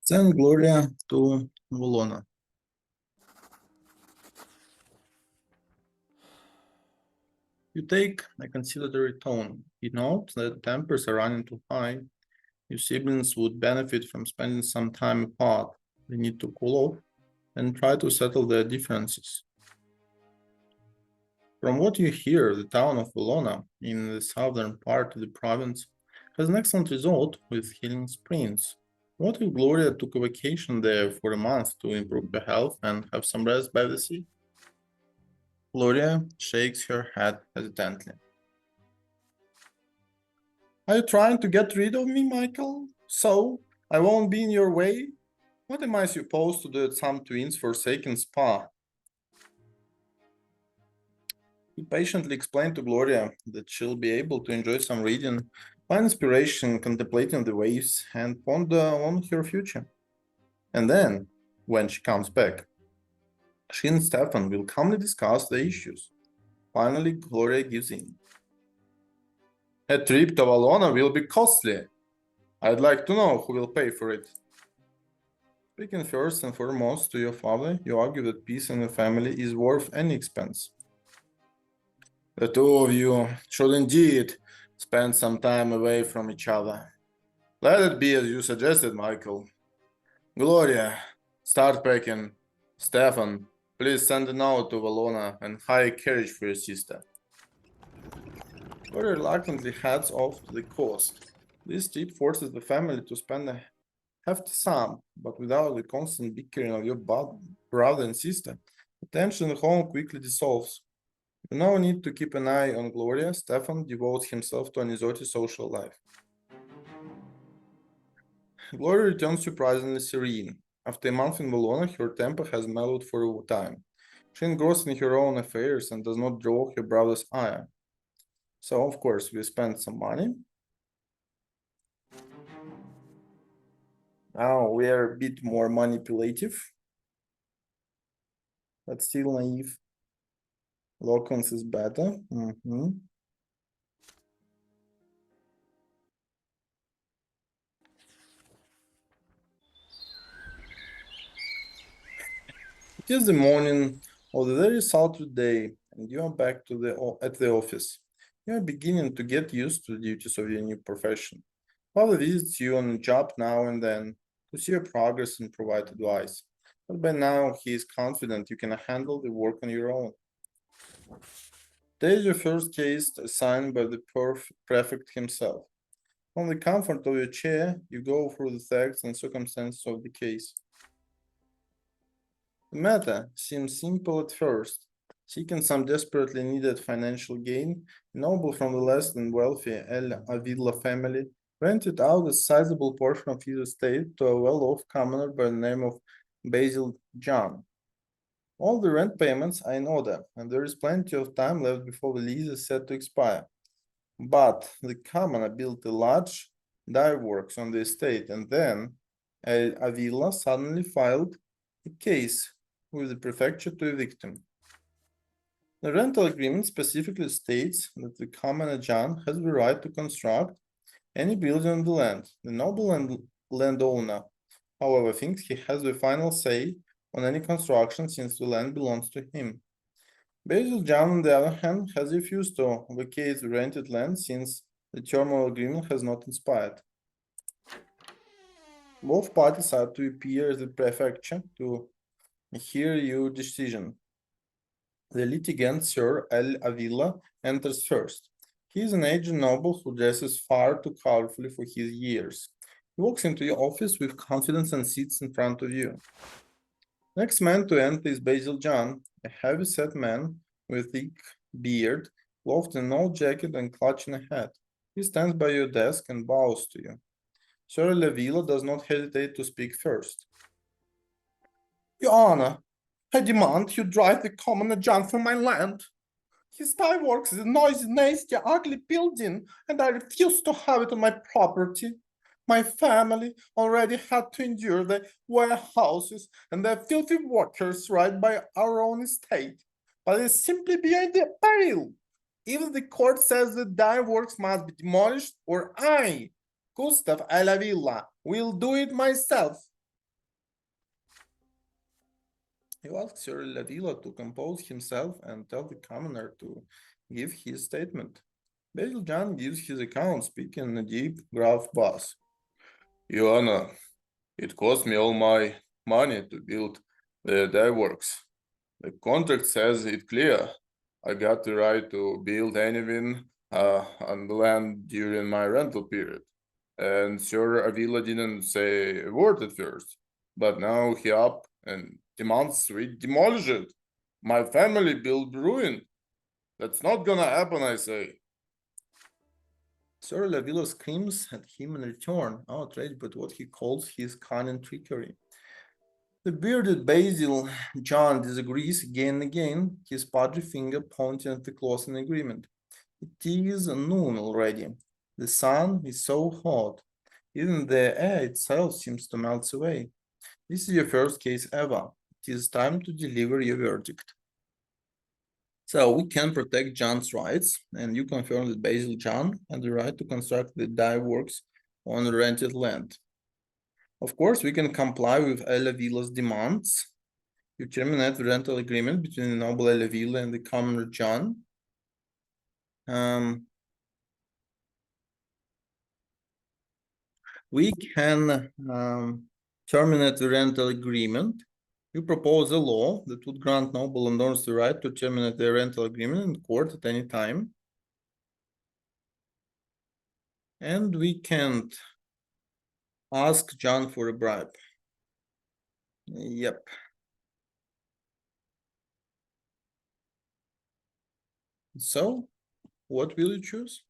Send Gloria to Volona. You take a conciliatory tone. You note that tempers are running too high. Your siblings would benefit from spending some time apart. They need to cool off and try to settle their differences. From what you hear, the town of Volona, in the southern part of the province, has an excellent result with healing springs. What if Gloria took a vacation there for a month to improve her health and have some rest by the sea? Gloria shakes her head hesitantly. Are you trying to get rid of me, Michael? So I won't be in your way? What am I supposed to do at some twins' forsaken spa? He patiently explained to Gloria that she'll be able to enjoy some reading, find inspiration contemplating the waves, and ponder on her future. And then, when she comes back, she and Stefan will calmly discuss the issues. Finally, Gloria gives in. A trip to Valona will be costly. I'd like to know who will pay for it. Speaking first and foremost to your father, you argue that peace in the family is worth any expense. The two of you should indeed spend some time away from each other. Let it be as you suggested, Michael. Gloria, start packing. Stefan, please send a note to Valona and hire a carriage for your sister. Gloria reluctantly heads off to the coast. This trip forces the family to spend a hefty sum, but without the constant bickering of your brother and sister, the tension at home quickly dissolves. You now need to keep an eye on Gloria. Stefan devotes himself to an exotic social life. Gloria returns surprisingly serene. After a month in Bologna, her temper has mellowed for a time. She engrossed in her own affairs and does not draw her brother's ire. So, of course, we spent some money. Now we are a bit more manipulative, but still naive. Locons is better. It is the morning of the very sultry day, and you are back at the office. You are beginning to get used to the duties of your new profession. Father visits you on the job now and then to see your progress and provide advice. But by now, he is confident you can handle the work on your own. There is your first case assigned by the prefect himself. From the comfort of your chair, you go through the facts and circumstances of the case. The matter seems simple at first. Seeking some desperately needed financial gain, a noble from the less than wealthy El Avila family rented out a sizable portion of his estate to a well-off commoner by the name of Basil John. All the rent payments are in order, and there is plenty of time left before the lease is set to expire. But the commoner built a large dye works on the estate, and then El Avila suddenly filed a case with the prefecture to evict him. The rental agreement specifically states that the commoner John has the right to construct any building on the land. The noble landowner, however, thinks he has the final say on any construction since the land belongs to him. Basil John, on the other hand, has refused to vacate the rented land since the terminal agreement has not expired. Both parties are to appear at the prefecture to hear your decision. The litigant, Sir El Avila, enters first. He is an aged noble who dresses far too colorfully for his years. He walks into your office with confidence and sits in front of you. Next man to enter is Basil John, a heavy-set man with thick beard, clothed in an old jacket and clutching a hat. He stands by your desk and bows to you. Sir El Avila does not hesitate to speak first. Your Honor, I demand you drive the commoner John from my land. His dye works is a noisy, nasty, ugly building, and I refuse to have it on my property. My family already had to endure the warehouses and the filthy workers right by our own estate, but it is simply beyond the pale. Either the court says the dye works must be demolished, or I, Gustav Alavilla, will do it myself. You ask Sir Lavilla to compose himself and tell the commoner to give his statement. Basil John gives his account, speaking in a deep, gruff bass. Your Honor, it cost me all my money to build the dyeworks. The contract says it clear. I got the right to build anything on the land during my rental period. And Sir Avila didn't say a word at first, but now he up and demands we demolish it. My family built ruin. That's not gonna happen, I say. Sir Lavilla screams at him in return, outraged by what he calls his cunning trickery. The bearded Basil John disagrees again and again, his pudgy finger pointing at the closing agreement. It is noon already. The sun is so hot. Even the air itself seems to melt away. This is your first case ever. It is time to deliver your verdict. So we can protect John's rights, and you confirm that Basil John had the right to construct the dye works on rented land. Of course, we can comply with Ella Villa's demands. You terminate the rental agreement between the noble Ella Villa and the commoner John. We can terminate the rental agreement. You propose a law that would grant noble landowners the right to terminate their rental agreement in court at any time. And we can't ask John for a bribe. Yep. So, what will you choose?